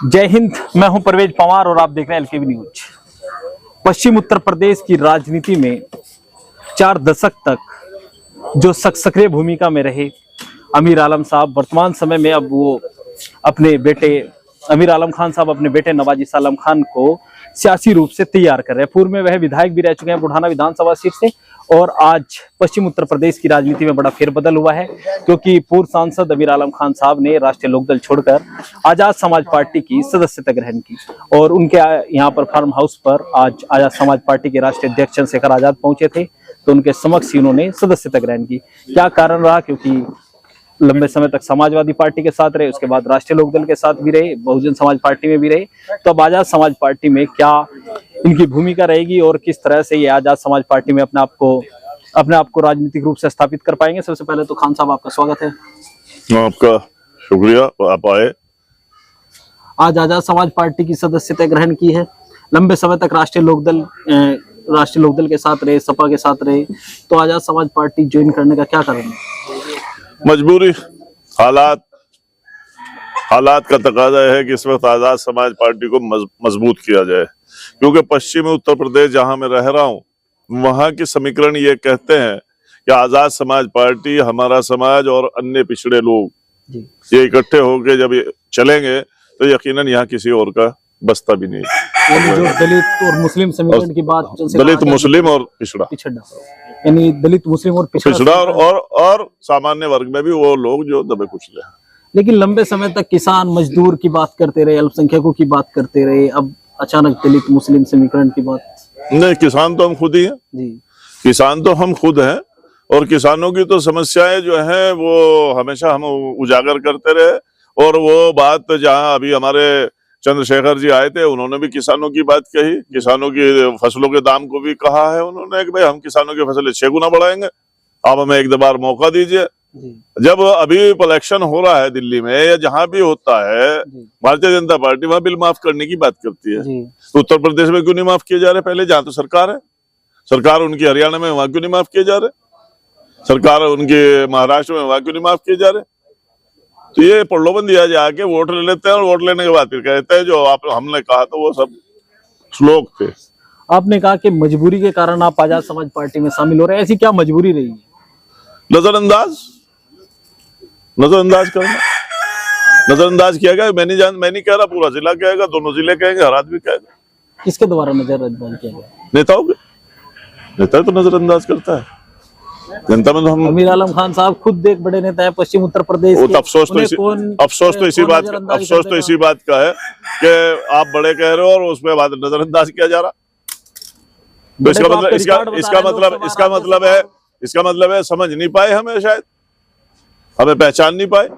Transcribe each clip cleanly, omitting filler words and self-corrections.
जय हिंद। मैं हूं परवेज पवार और आप देख रहे हैं एलकेबी न्यूज। पश्चिम उत्तर प्रदेश की राजनीति में 4 दशक तक जो सक्रिय भूमिका में रहे अमीर आलम साहब, वर्तमान समय में अब वो अपने बेटे अमीर आलम खान साहब अपने बेटे नवाजिश आलम खान को सियासी रूप से तैयार कर रहे हैं। पूर्व में वह विधायक भी रह चुके हैं बुढ़ाना विधानसभा सीट से, और आज पश्चिम उत्तर प्रदेश की राजनीति में बड़ा फेरबदल हुआ है, क्योंकि पूर्व सांसद अमीर आलम खान साहब ने राष्ट्रीय लोकदल छोड़कर आजाद समाज पार्टी की सदस्यता ग्रहण की, और उनके यहाँ पर फार्म हाउस पर आज आजाद समाज पार्टी के राष्ट्रीय अध्यक्ष चंद्रशेखर आजाद पहुंचे थे, तो उनके समक्ष ही उन्होंने सदस्यता ग्रहण की। क्या कारण रहा? क्योंकि लंबे समय तक समाजवादी पार्टी के साथ रहे, उसके बाद राष्ट्रीय लोकदल के साथ भी रहे, बहुजन समाज पार्टी में भी रहे, तो अब आजाद समाज पार्टी में क्या इनकी भूमिका रहेगी और किस तरह से ये आजाद समाज पार्टी में अपने आप को राजनीतिक रूप से स्थापित कर पाएंगे? सबसे पहले तो खान साहब, आपका स्वागत है। आपका शुक्रिया, आप आए। आज आजाद समाज पार्टी की सदस्यता ग्रहण की है। लंबे समय तक राष्ट्रीय लोकदल के साथ रहे, सपा के साथ रहे, तो आजाद समाज पार्टी ज्वाइन करने का क्या कारण है? मजबूरी, हालात का तकाजा है कि इस वक्त आजाद समाज पार्टी को मजबूत किया जाए, क्योंकि पश्चिमी उत्तर प्रदेश जहां मैं रह रहा हूं वहां के समीकरण ये कहते हैं कि आजाद समाज पार्टी, हमारा समाज और अन्य पिछड़े लोग ये इकट्ठे होकर जब ये चलेंगे तो यकीनन यहाँ किसी और का बसता भी नहीं। जो दलित और मुस्लिम समीकरण की बात, दलित, मुस्लिम और पिछड़ा, यानी दलित, मुस्लिम और पिछड़ा और सामान्य वर्ग में भी वो लोग जो दबे कुचले हैं। लेकिन लंबे समय तक किसान मजदूर की बात करते रहे, अल्पसंख्यकों की बात करते रहे, अब अचानक दलित मुस्लिम समीकरण की बात। नहीं, किसान तो हम खुद ही हैं जी। किसान तो हम खुद हैं, और किसानों की तो समस्याएं जो है वो हमेशा हम उजागर करते रहे। और वो बात जहां अभी हमारे चंद्रशेखर जी आए थे, उन्होंने भी किसानों की बात कही, किसानों की फसलों के दाम को भी कहा है उन्होंने कि भाई हम किसानों की फसलें 6 गुना बढ़ाएंगे, आप हमें एक बार मौका दीजिए। जब अभी इलेक्शन हो रहा है दिल्ली में या जहां भी होता है, भारतीय जनता पार्टी वहां बिल माफ करने की बात करती है, तो उत्तर प्रदेश में क्यों नहीं माफ किए जा रहे? पहले जहां तो सरकार है, सरकार उनकी हरियाणा में, वहां क्यों नहीं माफ किए जा रहे? सरकार उनके महाराष्ट्र में, वहां क्यों नहीं माफ किए जा रहे? तो ये प्रलोभन दिया जाके वोट ले लेते हैं, और वोट लेने के बाद फिर कहते हैं जो हमने कहा तो वो सब श्लोक थे। आपने कहा कि मजबूरी के कारण आप आजाद समाज पार्टी में शामिल हो रहे हैं, ऐसी क्या मजबूरी रही है? नजरअंदाज करना, नजरअंदाज किया गया। मैं नहीं कह रहा, पूरा जिला कहेगा, दोनों जिले कहेंगे, हर आदमी कहेगा। किसके द्वारा नजरअंदाज किया गया? नेताओं के। नेता तो नजरअंदाज करता है, जनता में तो हम। अमीर आलम खान साहब खुद एक बड़े नेता है पश्चिम उत्तर प्रदेश के। अफसोस तो इसी बात का है कि आप बड़े कह रहे हो और उसमें बाद नजरअंदाज किया जा रहा। तो इसका मतलब है समझ नहीं पाए हमें, शायद हमें पहचान नहीं पाए।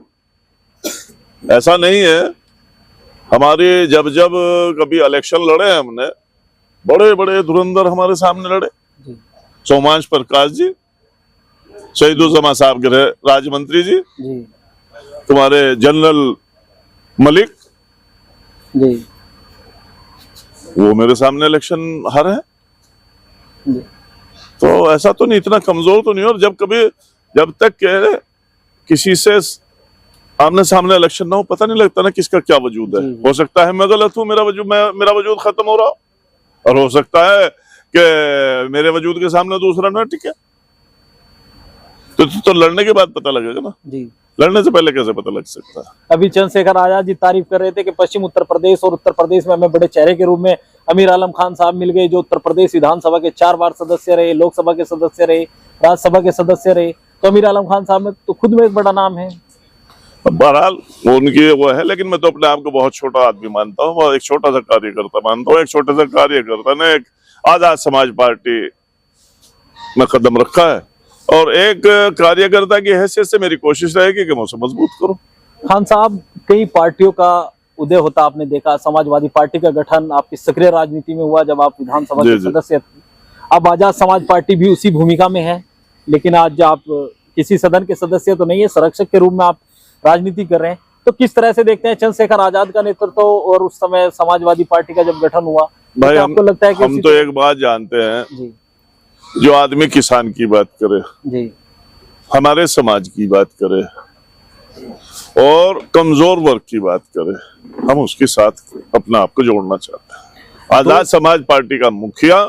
ऐसा नहीं है। हमारे जब कभी इलेक्शन लड़े हमने, बड़े बड़े धुरंधर हमारे सामने लड़े। सोमांश प्रकाश जी, शहीदुज्जमा साहब के राज्य मंत्री जी, तुम्हारे जनरल मलिक जी, वो मेरे सामने इलेक्शन हारे हैं। तो ऐसा तो नहीं, इतना कमजोर तो नहीं। और जब तक किसी से आमने सामने इलेक्शन ना हो, पता नहीं लगता ना किसका क्या वजूद है। हो सकता है मैं गलत हूं, मेरा वजूद खत्म हो रहा हो, और हो सकता है कि मेरे वजूद के सामने दूसरा ना टिके। तो लड़ने के बाद पता लगेगा ना जी। लड़ने से पहले कैसे पता लग सकता है? अभी चंद्रशेखर आजाद जी तारीफ कर रहे थे कि पश्चिम उत्तर प्रदेश और उत्तर प्रदेश में हमें बड़े चेहरे के रूप में अमीर आलम खान साहब मिल गए, जो उत्तर प्रदेश विधानसभा के 4 बार सदस्य रहे, लोकसभा के सदस्य रहे, राज्यसभा के सदस्य रहे। तो अमीर आलम खान साहब में तो खुद में एक बड़ा नाम है। बहरहाल उनकी वो है, लेकिन मैं तो अपने आप को बहुत छोटा आदमी मानता हूँ, एक छोटा सा कार्यकर्ता मानता हूँ। एक छोटे से कार्यकर्ता ने एक आजाद समाज पार्टी में कदम रखा है, और एक कार्यकर्ता की हैसियत से मेरी कोशिश रहेगी कि मैं उसे मजबूत करूं। खान साहब, कई पार्टियों का उदय होता आपने देखा। समाजवादी पार्टी का गठन आपकी सक्रिय राजनीति में हुआ जब आप विधानसभा के सदस्य थे। अब आजाद समाज पार्टी भी उसी भूमिका में है, लेकिन आज आप किसी सदन के सदस्य तो नहीं है, संरक्षक के रूप में आप राजनीति कर रहे हैं। तो किस तरह से देखते हैं चंद्रशेखर आजाद का नेतृत्व और उस समय समाजवादी पार्टी का जब गठन हुआ? भाई, तो आपको लगता है कि हम तो एक बात जानते हैं जी, जो आदमी किसान की बात करे जी, हमारे समाज की बात करे, और कमजोर वर्ग की बात करें, हम उसके साथ अपने आप को जोड़ना चाहते हैं। आजाद समाज पार्टी का मुखिया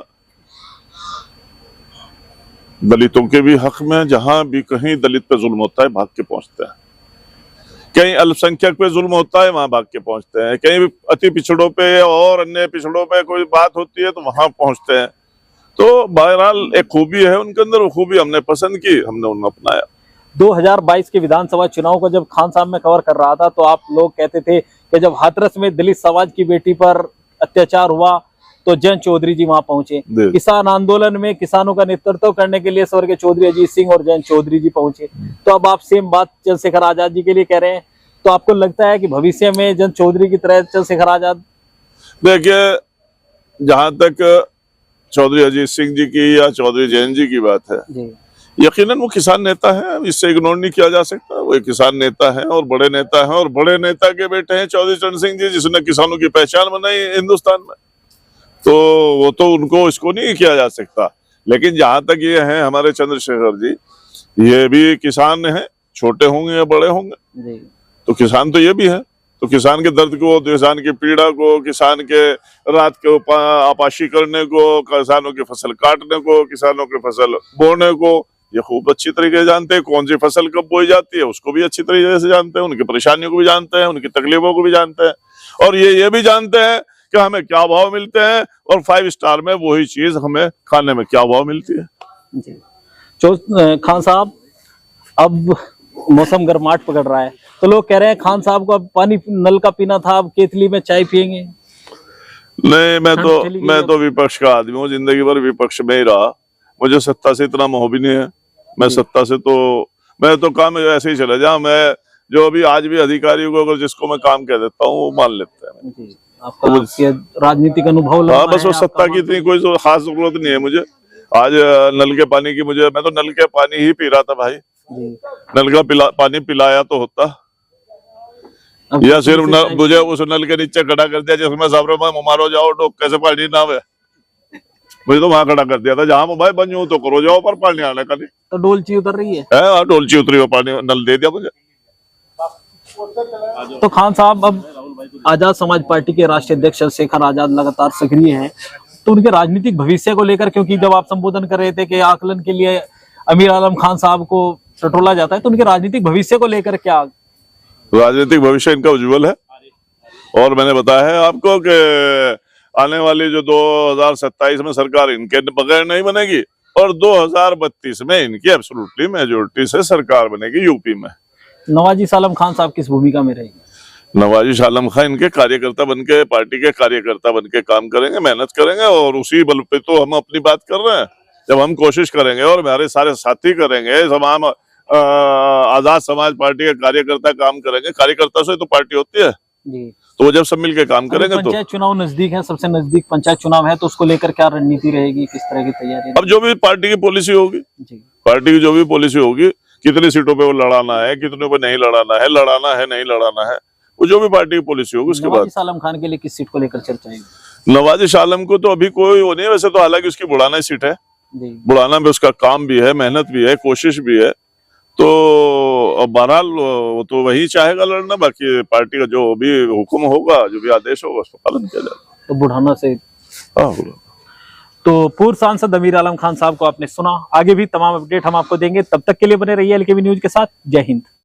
दलितों के भी हक में, जहां भी कहीं दलित पे जुल्म होता है भाग के पहुंचते हैं, कहीं अल्पसंख्यक पे जुल्म होता है वहां भाग के पहुंचते हैं, कहीं अति पिछड़ों पे और अन्य पिछड़ों पे कोई बात होती है तो वहां पहुंचते हैं। तो बहरहाल एक खूबी है उनके अंदर, वो खूबी हमने पसंद की, हमने उन्हें अपनाया। 2022 के विधानसभा चुनाव को जब खान साहब में कवर कर रहा था तो आप लोग कहते थे कि जब हाथरस में दलित समाज की बेटी पर अत्याचार हुआ तो जयंत चौधरी जी वहां पहुंचे। किसान आंदोलन में किसानों का नेतृत्व करने के लिए स्वर्गीय चौधरी अजीत सिंह और जयंत चौधरी जी पहुंचे। तो अब आप सेम बात चंद्रशेखर आजाद जी के लिए कह रहे हैं, तो आपको लगता है कि भविष्य में जयंत चौधरी की तरह चंद्रशेखर आजाद? देखिए, जहां तक चौधरी अजीत सिंह जी की या चौधरी जयंत जी की बात है, यकीनन वो किसान नेता है, इससे इग्नोर नहीं किया जा सकता। वो एक किसान नेता है और बड़े नेता है, और बड़े नेता के बेटे हैं चौधरी चरण सिंह जी, जिसने किसानों की पहचान बनाई हिंदुस्तान में। तो वो तो उनको इसको नहीं किया जा सकता। लेकिन जहां तक ये है हमारे चंद्रशेखर जी, ये भी किसान है, छोटे होंगे या बड़े होंगे तो किसान तो ये भी है। तो किसान के दर्द को, किसान की पीड़ा को, किसान के रात के आपाशी करने को, किसानों की फसल काटने को, किसानों की फसल बोने को ये खूब अच्छी तरीके से जानते हैं। कौन सी फसल कब बोई जाती है उसको भी अच्छी तरीके से जानते हैं, उनकी परेशानियों को भी जानते हैं, उनकी तकलीफों को भी जानते हैं, और ये भी जानते हैं कि हमें क्या भाव मिलते हैं और 5 स्टार में वही चीज हमें खाने में क्या भाव मिलती है। जी खान साहब, अब मौसम गर्माहट पकड़ रहा है तो लोग कह रहे हैं खान साहब को अब पानी नल का पीना था, अब केतली में चाय पियेंगे। नहीं, मैं तो विपक्ष का आदमी हूँ, जिंदगी भर विपक्ष में ही रहा। मुझे सत्ता से इतना मोह भी नहीं है। मैं सत्ता से तो मैं तो काम ऐसे ही चले जाऊं। मैं जो अभी आज भी अधिकारियों को अगर जिसको मैं काम कह देता हूँ वो मान लेते हैं। आपका राजनीतिक अनुभव? हाँ, बस वो सत्ता की इतनी कोई खास जरूरत नहीं है मुझे। आज नल के पानी की मैं तो नल के पानी ही पी रहा था भाई। नल का पानी पिलाया तो होता, या सिर्फ मुझे उस नल के नीचे खड़ा कर दिया जिसमें सामने मारो जाओ डोक कैसे पानी ना आवे, मुझे तो वहां खड़ा कर दिया था जहां भाई बन तो करो जाओ, पर पानी आने का नहीं। तो डोलची उतर रही है? डोलची उतरी हो, पानी नल दे दिया मुझे। तो खान साहब, अब आजाद समाज पार्टी के राष्ट्रीय अध्यक्ष चंद्रशेखर आजाद लगातार सक्रिय हैं, तो उनके राजनीतिक भविष्य को लेकर, क्योंकि जब आप संबोधन कर रहे थे कि आकलन के लिए अमीर आलम खान साहब को टटोला जाता है, तो उनके राजनीतिक भविष्य को लेकर क्या? राजनीतिक भविष्य इनका उज्जवल है, और मैंने बताया है आपको कि आने वाली जो 2027 में सरकार इनके बगैर नहीं बनेगी, और 2032 में इनकी एब्सोल्युटली मेजोरिटी से सरकार बनेगी यूपी में। नवाजिश आलम खान साहब किस भूमिका में रहेंगे? नवाजिश आलम खान इनके कार्यकर्ता बनके, पार्टी के कार्यकर्ता बनके काम करेंगे, मेहनत करेंगे, और उसी बल पे तो हम अपनी बात कर रहे हैं। जब हम कोशिश करेंगे और हमारे सारे साथी करेंगे, तमाम आजाद समाज पार्टी के कार्यकर्ता काम करेंगे, कार्यकर्ता से तो पार्टी होती है जी, तो वो जब सब मिलकर काम करेंगे। तो पंचायत चुनाव नजदीक है, सबसे नजदीक पंचायत चुनाव है, तो उसको लेकर क्या रणनीति रहेगी, किस तरह की तैयारी? अब जो भी पार्टी की पॉलिसी होगी जी, पार्टी की जो भी पॉलिसी होगी, कितनी सीटों पे वो लड़ाना है, कितने पे नहीं लड़ाना है, नहीं लड़ाना है, वो जो भी पार्टी की पॉलिसी होगी। उसके बाद नवाजिश आलम खान के लिए किस सीट को लेकर चर्चा है? नवाजिश आलम को तो अभी कोई वो नहीं है, वैसे तो हालांकि उसकी बुढ़ाना सीट है, बुढ़ाना में उसका काम भी है, मेहनत भी है, कोशिश भी है, तो बहरहाल वो तो वही चाहेगा लड़ना। बाकी पार्टी का जो भी हुक्म होगा, जो भी आदेश होगा, उसका पालन किया जाएगा। तो बुढ़ाना से तो पूर्व सांसद अमीर आलम खान साहब को आपने सुना। आगे भी तमाम अपडेट हम आपको देंगे, तब तक के लिए बने रहिए एलकेबी न्यूज के साथ। जय हिंद।